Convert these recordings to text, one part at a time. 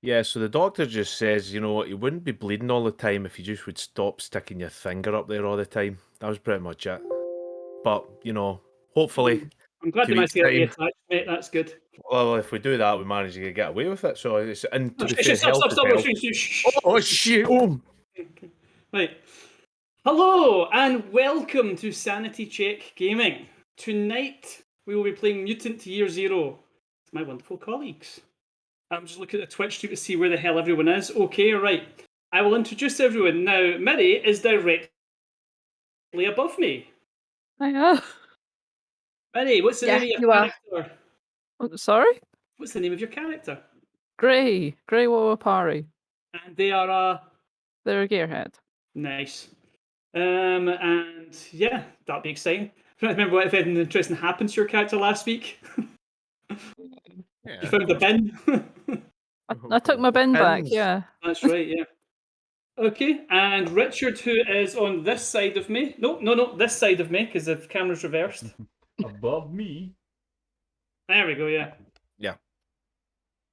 Yeah, so the doctor just says, you wouldn't be bleeding all the time if you just would stop sticking your finger up there all the time. That was pretty much it. But, hopefully, I'm glad 2 you managed weeks' to get time, reattached, mate. That's good. well, if we do that, we manage to get away with it. So, and Oh, to be fair, stop, health stop, is stop. health. Oh, shit! Oh. Right. Hello and welcome to Sanity Check Gaming. Tonight we will be playing Mutant Year Zero with my wonderful colleagues. I'm just looking at the Twitch stream to see where the hell everyone is. Okay, right. I will introduce everyone. Now, Miri is directly above me. Hiya. Miri, what's the Yeah, name of your you are. character? Oh, sorry? What's the name of your character? Grey Wawapari. And they are They're a gearhead. nice. And yeah, that'll be exciting. I don't remember if anything interesting happened to your character last week. Yeah. You found the bin. I took my bin back, Pins. yeah. That's right, yeah. Okay, and Richard, who is on this side of me. No, this side of me, because the camera's reversed. Above me. There we go, yeah. Yeah.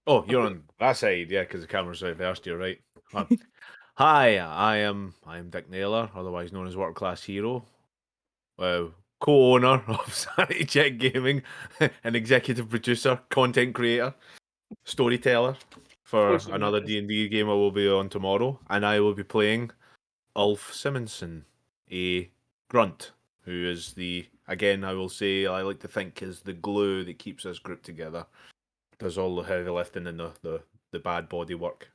Oh, you're on that side, yeah, because the camera's reversed. You're right. Hi, I am Dick Naylor, otherwise known as World Class Hero, co-owner of Sanity Check Gaming, an executive producer, content creator, storyteller for course you another are. D&D game I will be on tomorrow, and I will be playing Ulf Simonson, a grunt, who is again, I will say, I like to think is the glue that keeps this group together. Does all the heavy lifting and the bad body work.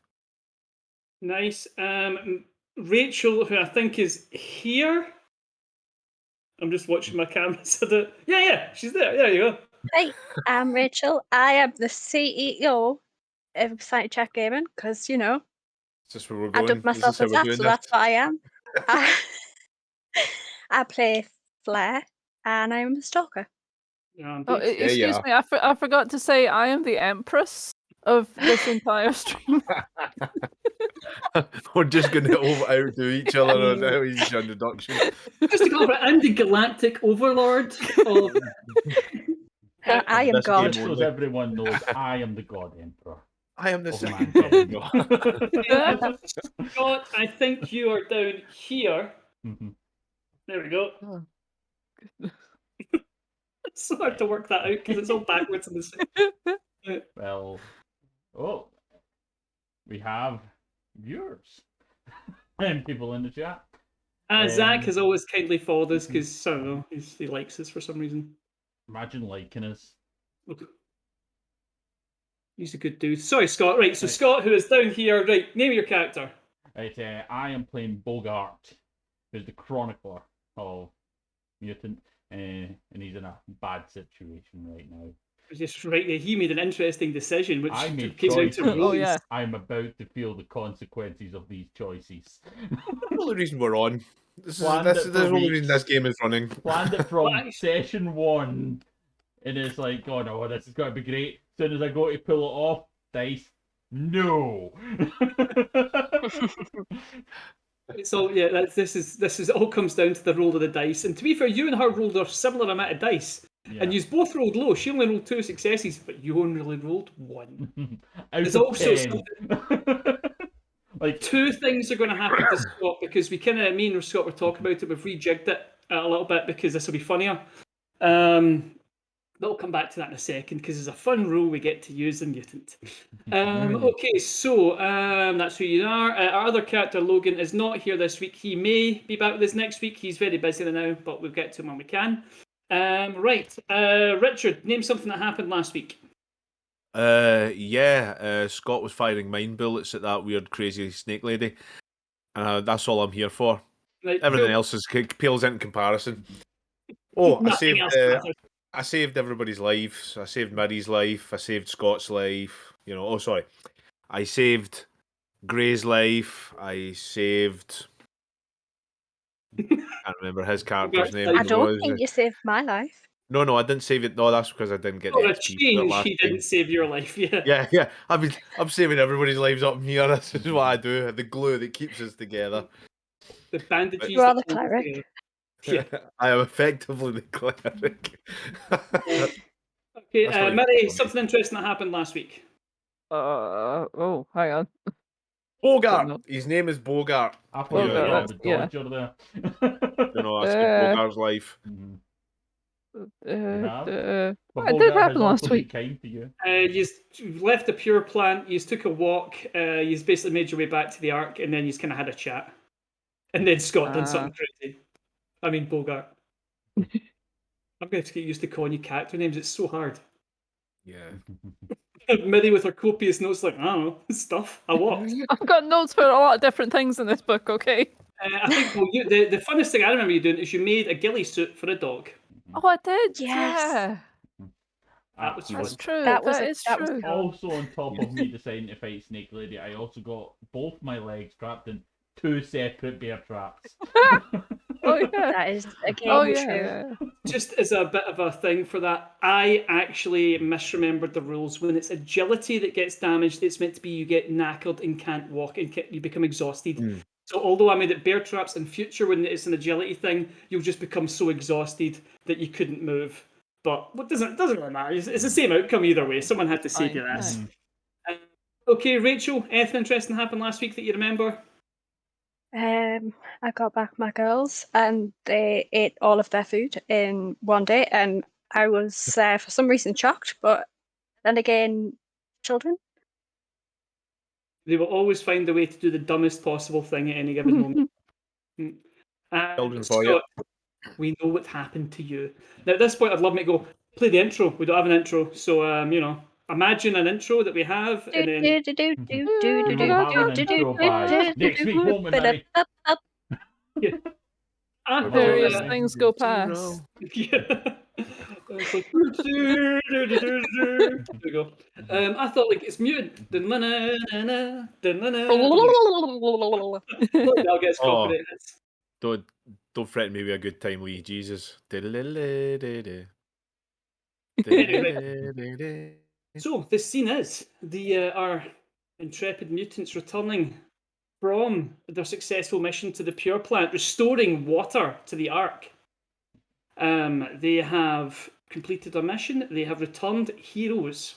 Nice. Rachel, who I think is here. I'm just watching my camera. So yeah, she's there. There you go. Hey, I'm Rachel. I am the CEO of Sanity Check Gaming because, Is this where we're I going? dubbed myself as that, so that's what I am. I play Flair and I'm a stalker. Yeah, Oh, indeed. excuse me, I forgot to say I am the Empress of this entire stream. We're just going to outdo each other on each introduction. Just to clarify, I'm the galactic overlord of. I am This God. game Just so only. everyone knows, I am the God Emperor. I am the of second mankind. Scott, I think you are down here. There we go. Oh. It's so hard to work that out because it's all backwards in the same. Well, we have viewers and people in the chat. Zach has always kindly followed us because, I don't know, he likes us for some reason. Imagine liking us. Look. He's a good dude. Sorry, Scott. Right, so Scott, who is down here, right, name your character. Right, I am playing Bogart, who's the chronicler of Mutant, and he's in a bad situation right now. Just right there, he made an interesting decision, which I made came out to choices. Oh, yeah. I'm about to feel the consequences of these choices. That's the only reason we're on. This is Planned the it for only reason weeks. this game is running. Planned it from session 1, and it's like, oh no, this is going to be great. As soon as I go to pull it off, dice, no. So yeah, this is all comes down to the roll of the dice. And to be fair, you and her rolled a similar amount of dice, and you both rolled low. She only rolled 2 successes, but you only rolled 1. There's also 10. Like 2 things are going to happen to Scott because me and Scott were talking about it. We've rejigged it a little bit because this will be funnier. We'll come back to that in a second because it's a fun rule we get to use in Mutant. Okay, so that's who you are. Our other character, Logan, is not here this week. He may be back with us next week. He's very busy now, but we'll get to him when we can. Right, Richard, name something that happened last week. Scott was firing mine bullets at that weird, crazy snake lady. That's all I'm here for. Right, Everything else pales in comparison. Oh, Nothing else matters. I saved everybody's lives. I saved Mary's life. I saved Scott's life. I saved Gray's life. I saved. I can't remember his character's name. I don't think you saved my life. No, I didn't save it. No, that's because I didn't get For the a XP change, last he didn't time. save your life. Yeah. Yeah. I'm saving everybody's lives up here. This is what I do. The glue that keeps us together. The bandages. You are the cleric. Yeah. I am effectively the cleric. Okay, Mary, something interesting that happened last week. Oh, hang on. Bogart. know. His name is Bogart. I thought Oh, you were God, on the yeah. Dodger there. You know, that's the Uh, Bogart's life. Mhm. What But did Bogart has happen last also been week? kind to you. You left the pure plant. You took a walk. You basically made your way back to the Ark, and then you kind of had a chat. And then Scott done something crazy. I mean, Bogart. I'm going to get used to calling you character names. It's so hard. Yeah. Millie with her copious notes, like, I don't know, stuff. I walked. I've got notes for a lot of different things in this book. Okay. I think the funnest thing I remember you doing is you made a ghillie suit for a dog. Oh, I did. Yes. Yeah, That was that's fun. true. That was That is that was true. cool. Also, on top of me deciding to fight Snake Lady, I also got both my legs trapped in 2 separate bear traps. Oh yeah. That is Oh again yeah. true. yeah. Just as a bit of a thing for that, I actually misremembered the rules. When it's agility that gets damaged, it's meant to be you get knackered and can't walk and you become exhausted. Mm. So although I made it bear traps in future when it's an agility thing, you'll just become so exhausted that you couldn't move. But what doesn't really matter. It's the same outcome either way. Someone had to save your Fine, ass. aye. Okay, Rachel, anything interesting happened last week that you remember? I got back my girls and they ate all of their food in one day, and I was for some reason shocked, but then again, children. They will always find a way to do the dumbest possible thing at any given moment. And Children for you. Scott, we know what happened to you. Now, at this point, I'd love me to go play the intro. We don't have an intro, so imagine an intro that we have, and then We will have an intro by next week, won't we, Mary? I We're thought, Various not things go past. yeah. It's like, there we go. I thought like it's mutant. Look, I'll get Oh. copyright hits. Don't threaten me with a good time, Lee. Jesus. So the scene is our intrepid mutants returning from their successful mission to the pure plant, restoring water to the Ark. They have completed their mission. They have returned heroes.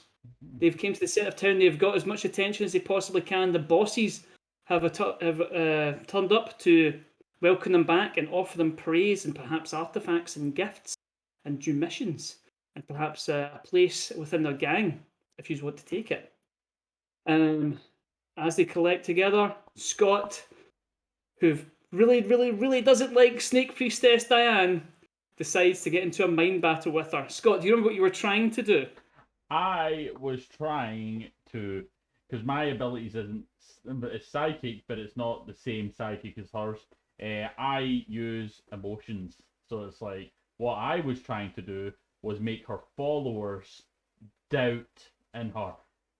They've came to the centre of town. They've got as much attention as they possibly can. The bosses have turned up to welcome them back and offer them praise and perhaps artifacts and gifts and new missions and perhaps a place within their gang if you want to take it. As they collect together, Scott, who really doesn't like Snake Priestess Diane, decides to get into a mind battle with her. Scott, do you remember what you were trying to do? I was trying to, because my abilities isn't, it's psychic, but it's not the same psychic as hers. I use emotions, so it's like what I was trying to do was make her followers doubt in her,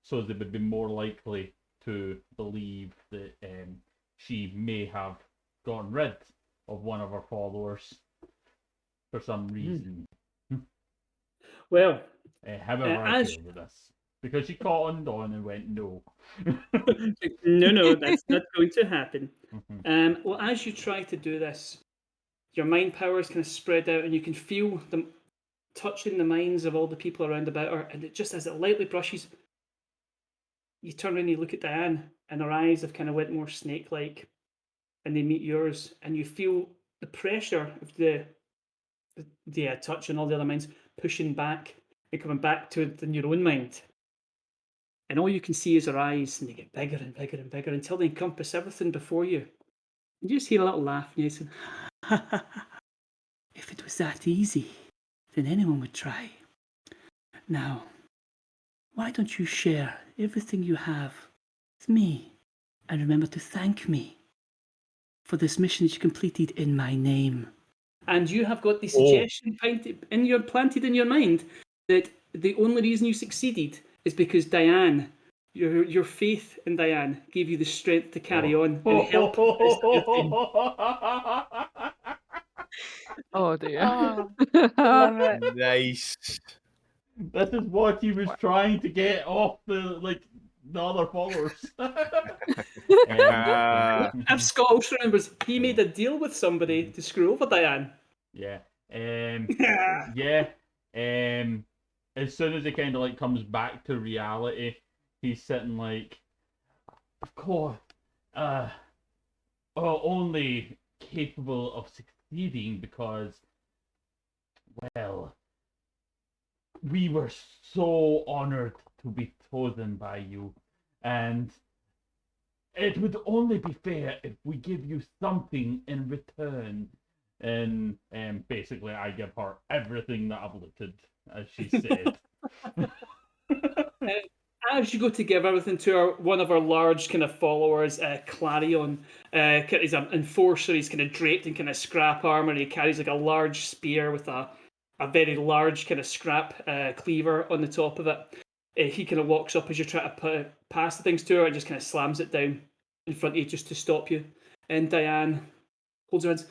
so they would be more likely to believe that she may have gotten rid of one of her followers for some reason. Well, However, I as feel with this. Because she cottoned on and went, no. no, that's not going to happen. Mhm. Well, as you try to do this, your mind powers kind of spread out, and you can feel them touching the minds of all the people around about her. And it just as it lightly brushes, you turn around and you look at Diane, and her eyes have kind of went more snake-like, and they meet yours, and you feel the pressure of the touch and all the other minds pushing back and coming back to in your own mind. And all you can see is her eyes, and they get bigger and bigger and bigger until they encompass everything before you. And you just hear a little laugh, and you say, if it was that easy, then anyone would try. Now, why don't you share everything you have with me, and remember to thank me for this mission that you completed in my name? And you have got the suggestion planted in your mind that the only reason you succeeded is because Diane, your faith in Diane, gave you the strength to carry on and help the rest of your team. Oh dear. Oh, love it. Nice. This is what he was trying to get off the other followers. If Scott also remembers, he made a deal with somebody to screw over Diane. Yeah. Yeah. As soon as it kind of comes back to reality, he's sitting like, of course, only capable of succeeding because, well, we were so honored to be chosen by you, and it would only be fair if we give you something in return. And basically, I give her everything that I've looted, as she said. As you go to give everything to her, one of our large kind of followers, Clarion, he's an enforcer. He's kind of draped in kind of scrap armor. He carries like a large spear with a very large kind of scrap cleaver on the top of it. He kind of walks up as you try to pass the things to her and just kind of slams it down in front of you just to stop you. And Diane holds her hands.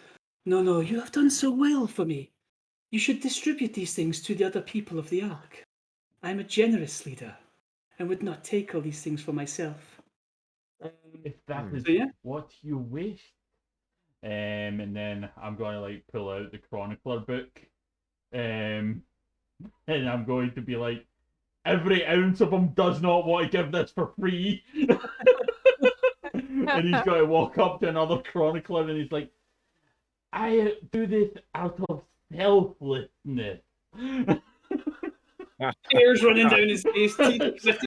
No, you have done so well for me. You should distribute these things to the other people of the Ark. I'm a generous leader and would not take all these things for myself. If that is So, yeah. what you wish. And then I'm going to like pull out the Chronicler book. And I'm going to be like, every ounce of him does not want to give this for free. And he's going to walk up to another Chronicler and he's like, I do this out of selflessness. Tears running down his face, teeth gritting